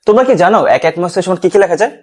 তোমরা কি জানো এক অ্যাটমসফিয়ার সমান কি কি লেখা যায়?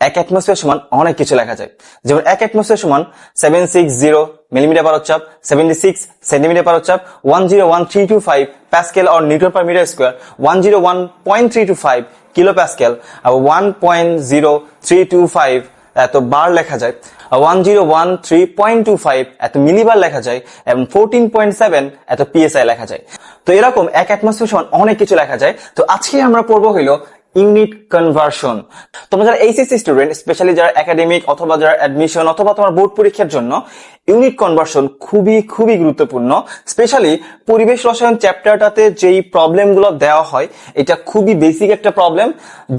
এক অ্যাটমসফিয়ার সমান অনেক কিছু লেখা যায়। যেমন এক অ্যাটমসফিয়ার সমান 760 মিলিমিটার পার চাপ, 76 সেন্টিমিটার পার চাপ, 101325 pascal or newton per metre square, 101.325 kilo pascal, আর 1.0325 এত বার লেখা যায়, 1013.25 এত মিলিবার লেখা যায়, এবং 14.7 এত পিএসআই লেখা যায়। তো এরকম এক অ্যাটমসফিয়ার সমান অনেক কিছু লেখা যায়। তো আজকে আমরা পড়বো হইলো ইউনিট কনভার্সন। তোমরা যারা এইচএসসি স্টুডেন্ট, স্পেশালি যারা একাডেমিক অথবা যারা অ্যাডমিশন অথবা তোমার বোর্ড পরীক্ষার জন্য ইউনিট কনভার্সন খুবই খুবই গুরুত্বপূর্ণ। স্পেশালি পরিবেশ রসায়ন চ্যাপ্টারটাতে যেই প্রবলেমগুলো দেওয়া হয় এটা খুবই বেসিক একটা প্রবলেম।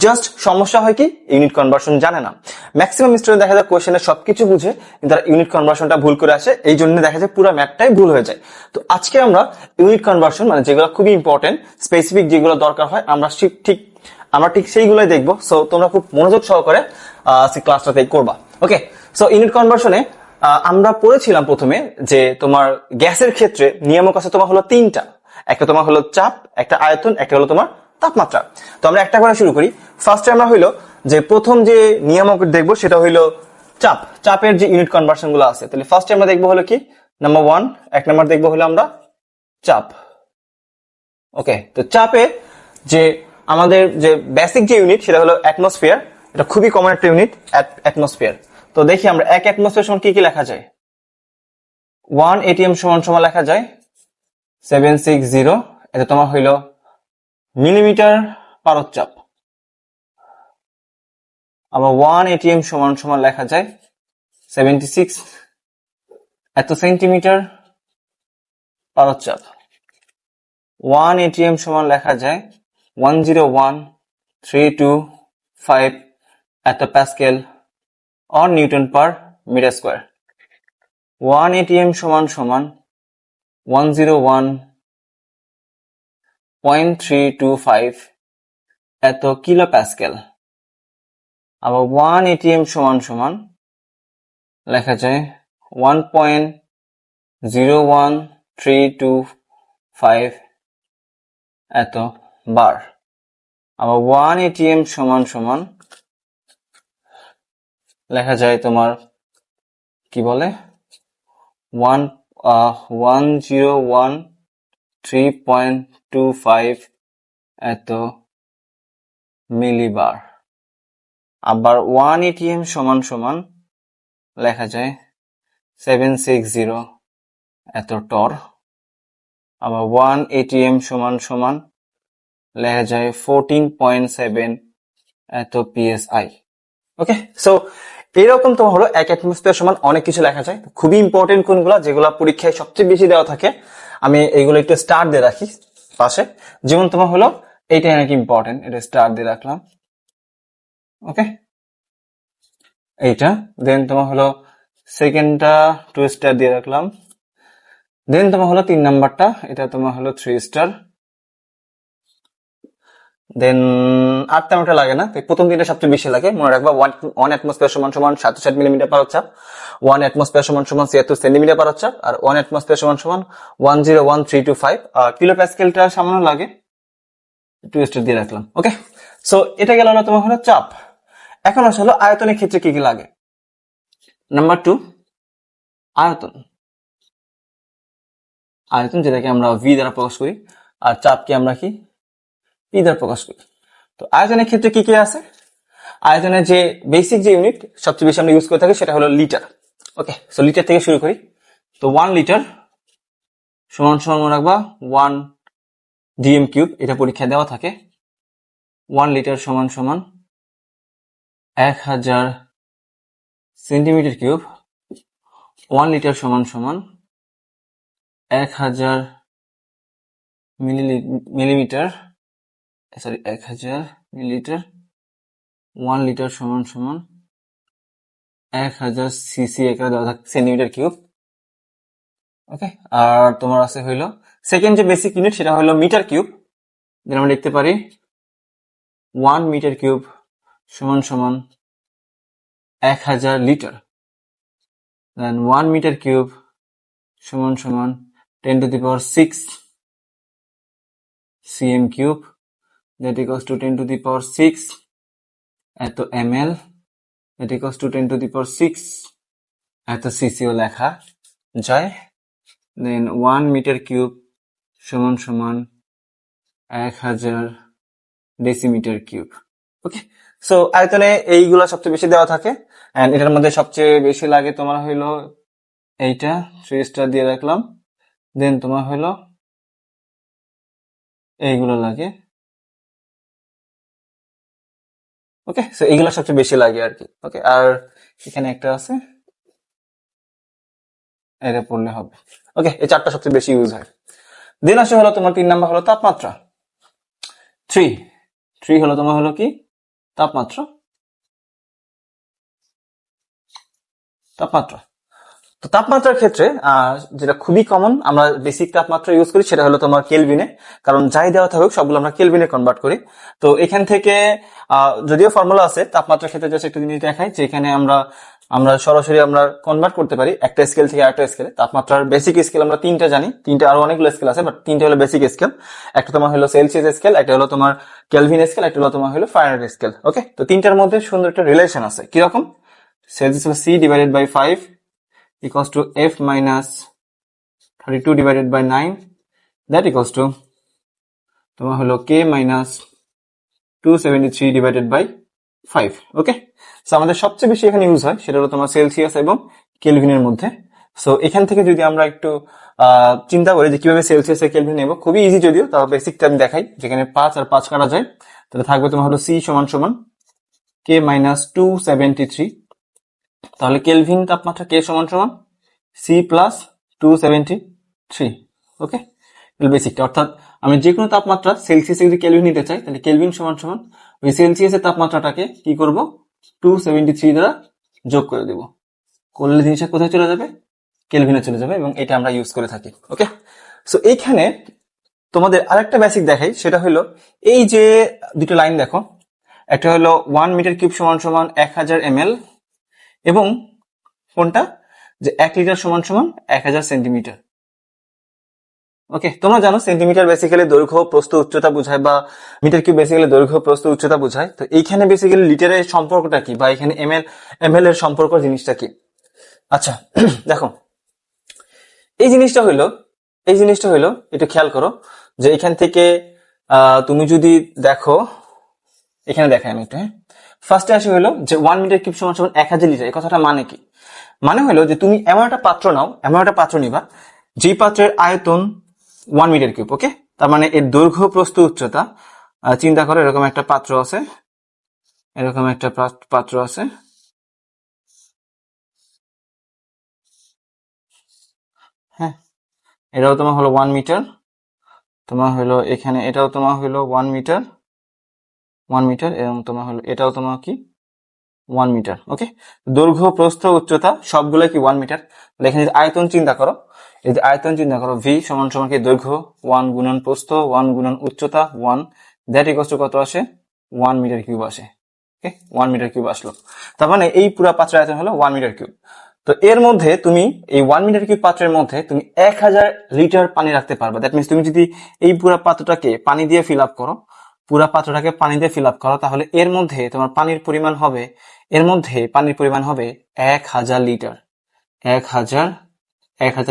জাস্ট সমস্যা হয় কি ইউনিট কনভার্সন জানে না। ম্যাক্সিমাম স্টুডেন্ট দেখা যায় কোয়েশ্চেনে সবকিছু বুঝে কিন্তু তারা ইউনিট কনভার্সনটা ভুল করে আসে, এই জন্য দেখা যায় পুরো ম্যাথটাই ভুল হয়ে যায়। তো আজকে আমরা ইউনিট কনভার্সন মানে যেগুলো খুবই ইম্পর্টেন্ট, স্পেসিফিক যেগুলো দরকার হয় আমরা ঠিক সেইগুলোই দেখবো। সো তোমরা খুব মনোযোগ সহকারে ক্লাসটাতে করবা। ওকে, সো ইউনিট কনভার্সনে আমরা পড়েছিলাম প্রথমে যে তোমার গ্যাসের ক্ষেত্রে নিয়ামক আছে তোমার হলো তিনটা। একটা তোমার হলো চাপ, একটা আয়তন, একটা হলো তোমার তাপমাত্রা। তো আমরা একটা করে শুরু করি। ফার্স্টে আমরা হইলো যে প্রথম যে নিয়ামক দেখবো সেটা হইলো চাপ। চাপের যে ইউনিট কনভার্সন গুলো আছে, তাহলে ফার্স্টে আমরা দেখবো হলো কি নাম্বার 1, এক নাম্বার দেখবো হলো আমরা চাপ। ওকে, তো চাপে যে আমাদের যে বেসিক যে ইউনিট সেটা হলো অ্যাটমসফিয়ার। এটা খুবই কমন একটা ইউনিট, অ্যাটমসফিয়ার। তো দেখি আমরা এক অ্যাটমসফিয়ার সমান কি কি লেখা যায়। 1 এটিএম সমান সমান লেখা যায় 760, এটা তোমার হইল মিলিমিটার পারদ-চাপ। আবার 1 এটিএম সমান সমান লেখা যায় 76 এত সেন্টিমিটার পারদ-চাপ। 1 এটিএম সমান লেখা যায় 101.325 এত pascal or newton per metre square. 1 ATM সমান সমান 101.325 এত কিলো প্যাসকেল। আবার 1 এটিএম সমান সমান লেখা যায় 1.01325 এত বার। আবার 1 এটিএম সমান সমান লেখা যায় তোমার কি বলে 101.325 এত মিলিবার। আবার 1 এটিএম সমান সমান লেখা যায় 760 এত টর। আবার 1 এটিএম সমান সমান লেখা যায় 14.7 এত পিএসআই। ওকে, সো এরকম তোমার হলো এক অ্যাটমসফিয়ার সমান অনেক কিছু লেখা যায়। খুবই ইম্পর্টেন্ট কোনগুলো, যেগুলো পরীক্ষায় সবচেয়ে বেশি দেওয়া থাকে, আমি এইগুলো একটু স্টার দিয়ে রাখি পাশে। যেমন তোমার হলো এইটা অনেক ইম্পর্টেন্ট, এটা স্টার দিয়ে রাখলাম। ওকে, এইটা দেন তোমার হলো সেকেন্ডটা 2 স্টার দিয়ে রাখলাম। দেন তোমার হলো 3 নাম্বারটা, এটা তোমার হলো 3 স্টার। দেন 8 তেমনটা লাগে না, প্রথম দিনটা সবচেয়ে বেশি লাগে। মনে রাখবা 1 অ্যাটমসফিয়ার সমান সমান 67 মিলিমিটার পার চাপ, 1 অ্যাটমসফিয়ার সমান সমান 76 সেন্টিমিটার পার চাপ, আর 1 অ্যাটমসফিয়ার সমান সমান 101.325 কিলো প্যাসকেলটা সামান্য লাগে, 2 স্টার দিয়ে রাখলাম। ওকে, সো এটা গেল না তোমার হলো চাপ। এখন আসলে আয়তনের ক্ষেত্রে কি কি লাগে। নাম্বার 2 আয়তন। আয়তন যেটাকে আমরা ভি দ্বারা প্রকাশ করি, আর চাপকে আমরা কি পি দ্বারা প্রকাশ করি। তো আয়তনের ক্ষেত্রে কি কি আছে। আয়তনের যে বেসিক যে ইউনিট সবচেয়ে বেশি আমরা ইউজ করে থাকি সেটা হলো লিটার। ওকে, সো লিটার থেকে শুরু করি। তো 1 লিটার সমান সমান মনে রাখবা 1 ডিএম কিউব, এটা পরীক্ষায় দেওয়া থাকে। 1 লিটার সমান সমান 1000 সেন্টিমিটার কিউব। 1 লিটার সমান সমান 1000 মিলিমিটার, সরি 1000 মিলিলিটার। 1 লিটার সমান সমান 1000 সিসি এখানে দেওয়া থাকে সেন্টিমিটার কিউব। ওকে, আর তোমার আছে হইলো সেকেন্ড যে বেসিক ইউনিট সেটা হলো মিটার কিউব। যেটা আমরা লিখতে পারি 1 মিটার কিউব সমান সমান 1000 লিটার। দেন 1 মিটার কিউব সমান সমান 10 to the power 6 CM cube. That equals to 10 to the power 6 এত ml, that equals to 10 to the power 6 এত সিসিও লেখা যায়। দেন 1 মিটার কিউব সমান সমান 1000 ডেসিমিটার কিউব। ওকে, সো আয়তনে এইগুলা সবচেয়ে বেশি দেওয়া থাকে, এন্ড এটার মধ্যে সবচেয়ে বেশি লাগে তোমার হইলো এইটা, 3 স্টার দিয়ে রাখলাম। দেন তোমার হইলো এইগুলো লাগে। ওকে, সো এইগুলো সবচেয়ে বেশি লাগে আর কি। ওকে, আর এখানে একটা আছে, এটা পড়লে হবে। ওকে, এই চারটা সবচেয়ে বেশি ইউজ হয়। দেন আসে হলো তোমার 3 নাম্বার হলো তাপমাত্রা। 3 হলো তোমার হলো কি তাপমাত্রা। তো তাপমাত্রার ক্ষেত্রে যেটা খুবই কমন, আমরা বেসিক তাপমাত্রা ইউজ করি সেটা হলো তোমার কেলভিনে, কারণ যাই দেওয়া থাকুক সবগুলো আমরা কেলভিনে কনভার্ট করি। তো এখান থেকে যদিও ফর্মুলা আছে তাপমাত্রার ক্ষেত্রে, জাস্ট একটা জিনিস দেখাই যে এখানে আমরা সরাসরি আমরা কনভার্ট করতে পারি একটা স্কেল থেকে আরেকটা স্কেলে। তাপমাত্রার বেসিক স্কেল আমরা 3টা জানি, 3টা আরো অনেকগুলো স্কেল আছে, বাট 3টা হলো বেসিক স্কেল। একটা তোমার হলো সেলসিয়াস স্কেল, একটা হলো তোমার কেলভিন স্কেল, একটা হলো তোমার হলো ফারেনহাইট স্কেল। ওকে, তো 3টার মধ্যে সুন্দর একটা রিলেশন আছে। কিরকম? সেলসিয়াস হলো C divided by 5 equals to F minus 32 divided by 9, that equals to তোমার হলো K minus 273 divided by 5. Okay, so আমাদের সবচেয়ে বেশি এখানে ইউজ হয় সেটা হলো তোমার সেলসিয়াস এবং কেলভিনের মধ্যে। সো এখান থেকে যদি আমরা একটু চিন্তা করি যে কিভাবে সেলসিয়াস আর কেলভিন নেব, খুবই ইজি যদিও, তাও বেসিকটা আমি দেখাই। যেখানে 5 আর 5 কাটা যায়, তাহলে থাকবে তোমার হলো C সমান সমান K minus 273, তাহলে কেলভিন তাপমাত্রা K সমান সমান C প্লাস 273। ওকে, বেসিকটা, অর্থাৎ আমি যে কোনো তাপমাত্রা সেলসিয়াসে যদি কেলভিন নিতে চাই, তাহলে কেলভিন সমান সমান ওই সেলসিয়াসের তাপমাত্রাটাকে কি করব 273 দ্বারা যোগ করে দেব, করলে জিনিসটা কোথায় চলে যাবে? কেলভিনে চলে যাবে, এবং এটা আমরা ইউজ করে থাকি। ওকে, সো এইখানে তোমাদের আরেকটা বেসিক দেখাই, সেটা হলো এই যে দুটো লাইন দেখো, একটা হলো 1 মিটার কিউব সমান সমান 1000 ml, এবং কোনটা যে 1 লিটার সমান সমান 1000 সেন্টিমিটার। ওকে, তোমরা জানো সেন্টিমিটার বেসিক্যালি দৈর্ঘ্য প্রস্থ উচ্চতা বোঝায়, বা মিটার কিউব বেসিক্যালি দৈর্ঘ্য প্রস্থ উচ্চতা বোঝায়। তো এইখানে বেসিক্যালি লিটারের সম্পর্কটা কি, বা এখানে এমএল এর সম্পর্ক জিনিসটা কি? আচ্ছা দেখো, এই জিনিসটা হইলো একটু খেয়াল করো যে এখান থেকে তুমি যদি দেখো, এখানে দেখাই আমি একটু। হ্যাঁ, ফার্স্টে আসে হলো যে 1 মিটার কিউব সমান সমান 1000 লিটার। এই কথাটা মানে কি? মানে হলো যে তুমি এমন একটা পাত্র নাও, এমন একটা পাত্র নিবা যেই পাত্রের আয়তন 1 মিটার কিউব। ওকে, তার মানে এর দৈর্ঘ্য প্রস্থ উচ্চতা, চিন্তা করো এরকম একটা পাত্র আছে, এরকম একটা পাত্র আছে। হ্যাঁ, এটাও তোমার হলো 1 মিটার, তোমার হলো এখানে এটাও তোমার হলো 1 মিটার, এবং তোমার হলো এটাও তোমার কি 1 মিটার। ওকে, দৈর্ঘ্য প্রস্থ উচ্চতা সবগুলো কি 1 মিটার। এখানে যদি আয়তন চিন্তা করো, এই যে আয়তন চিন্তা করো, ভি সমান সমান কি দৈর্ঘ্য 1 গুণন প্রস্থ 1 গুণন উচ্চতা 1, দ্যাট ইকুয়ালস টু কত আসে? 1 মিটার কিউব আসে। ওকে, 1 মিটার কিউব আসলো, তার মানে এই পুরো পাত্রের আয়তন হলো 1 মিটার কিউব। তো এর মধ্যে তুমি এই 1 মিটার কিউব পাত্রের মধ্যে তুমি 1000 লিটার পানি রাখতে পারবে। দ্যাট মিনস তুমি যদি এই পুরো পাত্রটাকে পানি দিয়ে ফিল আপ করো, তাহলে এর মধ্যে তোমার পানির পরিমাণ হবে, 1000 লিটার। 1000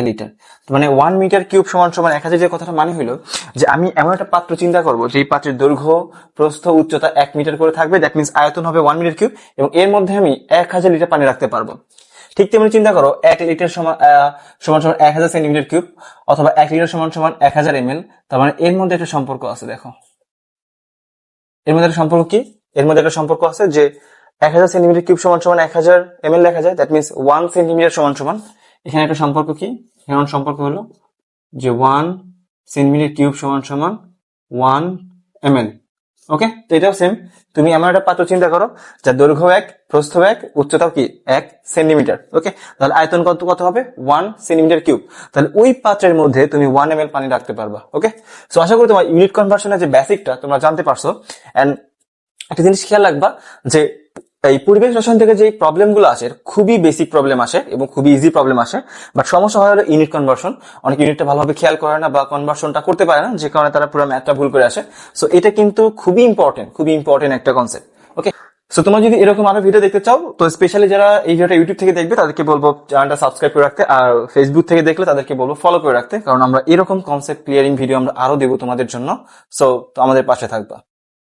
লিটার, মানে 1 মিটার কিউব সমান সমান 1000। যে কথাটা মানে হলো যে আমি এমন একটা পাত্র চিন্তা করবো যে পাত্রের দৈর্ঘ্য প্রস্থ উচ্চতা 1 মিটার করে থাকবে, দ্যাট মিনস আয়তন হবে 1 মিটার কিউব, এবং এর মধ্যে আমি 1000 লিটার পানি রাখতে পারবো। ঠিক তেমনি চিন্তা করো 1 লিটার সমান সমান 1000 সেন্টিমিটার কিউব, অথবা 1 লিটার সমান সমান 1000 ml। তার মানে এর মধ্যে একটা সম্পর্ক আছে। দেখো, এর মধ্যে একটা সম্পর্ক কি? এর মধ্যে একটা সম্পর্ক আছে যে 1000 সেন্টিমিটার কিউব সমান সমান 1000 ml লেখা যায়, দ্যাট মিনস 1 সেন্টিমিটার সমান সমান, এখানে একটা সম্পর্ক কি, এমন সম্পর্ক হলো যে 1 সেন্টিমিটার কিউব সমান সমান 1 ml। ওকে, তো এটাও সেম, তুমি এমন একটা পাত্র চিন্তা করো যার দৈর্ঘ্য 1, প্রস্থ 1, উচ্চতাও কি 1 সেন্টিমিটার। ওকে, তাহলে আয়তন কত হবে? 1 সেন্টিমিটার কিউব। তাহলে ওই পাত্রের মধ্যে তুমি 1 ml পানি রাখতে পারবা। ওকে, সো আশা করি তোমার ইউনিট কনভার্সনের যে বেসিকটা তোমরা জানতে পারছো। এন্ড একটা জিনিস খেয়াল রাখবা যে এই পরিবেশ রসায়ন থেকে যে প্রবলেম গুলো আসে খুবই বেসিক প্রবলেম আসে এবং খুবই ইজি প্রবলেম আসে, বাট সমস্যা হয় হলো ইউনিট কনভার্সন। অনেক ইউনিটটা ভালোভাবে খেয়াল করে না বা কনভার্সনটা করতে পারে না, যে কারণে তারা পুরো ম্যাথটা ভুল করে আসে। সো এটা কিন্তু খুবই ইম্পর্টেন্ট একটা কনসেপ্ট। ওকে, সো তোমরা যদি এরকম আরো ভিডিও দেখতে চাও, তো স্পেশালি যারা এই ভিডিওটা ইউটিউব থেকে দেখবে তাদেরকে বলবো চ্যানেলটা সাবস্ক্রাইব করে রাখতে, আর ফেসবুক থেকে দেখলে তাদেরকে বলবো ফলো করে রাখতে, কারণ আমরা এরকম কনসেপ্ট ক্লিয়ারিং ভিডিও আমরা আরো দেবো তোমাদের জন্য। সো আমাদের পাশে থাকবা।